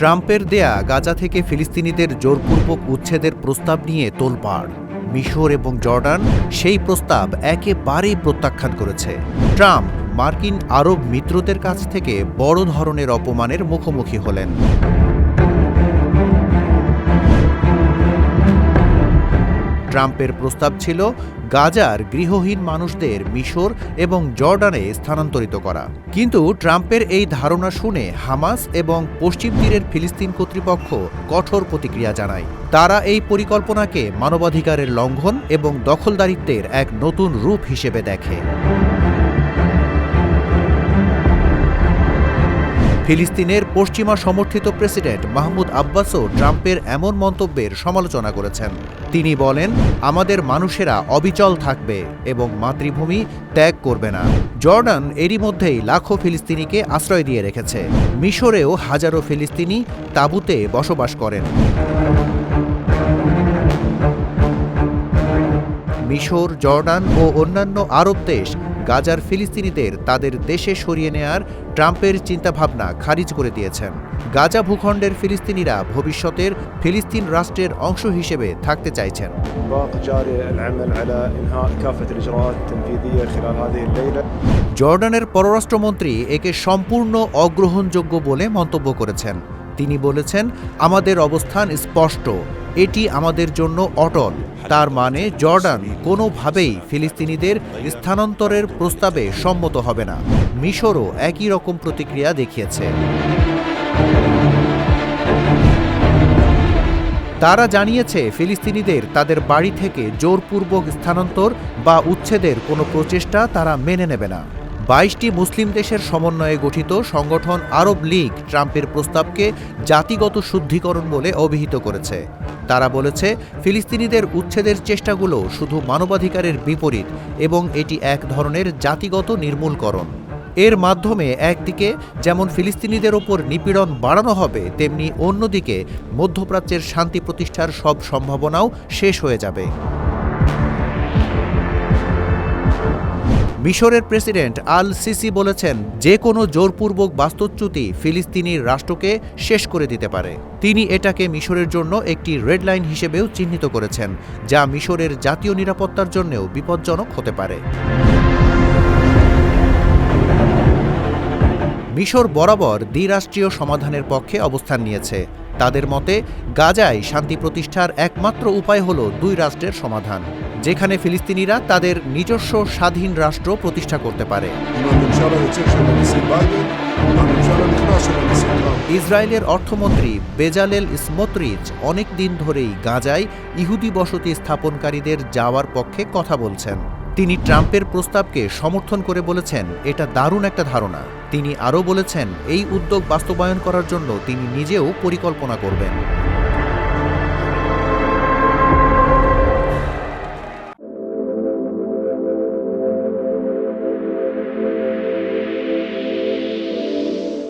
ট্রাম্পের দেয়া গাজা থেকে ফিলিস্তিনিদের জোরপূর্বক উচ্ছেদের প্রস্তাব নিয়ে তোলপাড়। মিশর এবং জর্ডান সেই প্রস্তাব একেবারেই প্রত্যাখ্যান করেছে। ট্রাম্প মার্কিন আরব মিত্রদের কাছ থেকে বড় ধরনের অপমানের মুখোমুখি হলেন। ট্রাম্পের প্রস্তাব ছিল গাজার গৃহহীন মানুষদের মিশর এবং জর্ডানে স্থানান্তরিত করা। কিন্তু ট্রাম্পের এই ধারণা শুনে হামাস এবং পশ্চিম তীরের ফিলিস্তিন কর্তৃপক্ষ কঠোর প্রতিক্রিয়া জানায়। তারা এই পরিকল্পনাকে মানবাধিকারের লঙ্ঘন এবং দখলদারিত্বের এক নতুন রূপ হিসেবে দেখে। ফিলিস্তিনের পশ্চিমা সমর্থিত প্রেসিডেন্ট মাহমুদ আব্বাসও ট্রাম্পের এমন মন্তব্যের সমালোচনা করেছেন। তিনি বলেন, আমাদের মানুষেরা অবিচল থাকবে এবং মাতৃভূমি ত্যাগ করবে না। জর্ডান এরই মধ্যেই লাখো ফিলিস্তিনিকে আশ্রয় দিয়ে রেখেছে। মিশরেও হাজারো ফিলিস্তিনি তাঁবুতে বসবাস করেন। মিশর, জর্ডান ও অন্যান্য আরব দেশ গাজার ফিলিস্তিনিদের তাদের দেশে সরিয়ে নেয়ার ট্রাম্পের চিন্তাভাবনা খারিজ করে দিয়েছেন। গাজা ভূখণ্ডের ফিলিস্তিনিরা ভবিষ্যতের ফিলিস্তিন রাষ্ট্রের অংশ হিসেবে থাকতে চাইছেন। জর্ডানের পররাষ্ট্রমন্ত্রী একে সম্পূর্ণ অগ্রহণযোগ্য বলে মন্তব্য করেছেন। তিনি বলেছেন, আমাদের অবস্থান স্পষ্ট, এটি আমাদের জন্য অটল। তার মানে জর্ডান কোনোভাবেই ফিলিস্তিনিদের স্থানান্তরের প্রস্তাবে সম্মত হবে না। মিশরও একই রকম প্রতিক্রিয়া দেখিয়েছে। তারা জানিয়েছে, ফিলিস্তিনিদের তাদের বাড়ি থেকে জোরপূর্বক স্থানান্তর বা উচ্ছেদের কোনো প্রচেষ্টা তারা মেনে নেবে না। 22টি মুসলিম দেশের সমন্বয়ে গঠিত সংগঠন আরব লীগ ট্রাম্পের প্রস্তাবকে জাতিগত শুদ্ধিকরণ বলে অভিহিত করেছে। তারা বলেছে, ফিলিস্তিনিদের উচ্ছেদের চেষ্টাগুলো শুধু মানবাধিকারের বিপরীত এবং এটি এক ধরনের জাতিগত নির্মূলকরণ। এর মাধ্যমে একদিকে যেমন ফিলিস্তিনিদের ওপর নিপীড়ন বাড়ানো হবে, তেমনি অন্যদিকে মধ্যপ্রাচ্যের শান্তি প্রতিষ্ঠার সব সম্ভাবনাও শেষ হয়ে যাবে। মিশরের প্রেসিডেন্ট আল সিসি বলেছেন, যে কোনো জোরপূর্বক বাস্তুচ্যুতি ফিলিস্তিনির রাষ্ট্রকে শেষ করে দিতে পারে। তিনি এটাকে মিশরের জন্য একটি রেড লাইন হিসেবেও চিহ্নিত করেছেন, যা মিশরের জাতীয় নিরাপত্তার জন্যও বিপজ্জনক হতে পারে। মিশর বরাবর দ্বিরাষ্ট্রীয় সমাধানের পক্ষে অবস্থান নিয়েছে। তাদের মতে, গাজায় শান্তি প্রতিষ্ঠার একমাত্র উপায় হল দুই রাষ্ট্রের সমাধান, যেখানে ফিলিস্তিনিরা তাদের নিজস্ব স্বাধীন রাষ্ট্র প্রতিষ্ঠা করতে পারে। ইসরায়েলের অর্থমন্ত্রী বেজালেল স্মোত্রিচ অনেক দিন ধরেই গাজায় ইহুদি বসতি স্থাপনকারীদের যাওয়ার পক্ষে কথা বলছেন। তিনি ট্রাম্পের প্রস্তাবকে সমর্থন করে বলেছেন, এটা দারুণ একটা ধারণা। তিনি আরও বলেছেন, এই উদ্যোগ বাস্তবায়ন করার জন্য তিনি নিজেও পরিকল্পনা করবেন।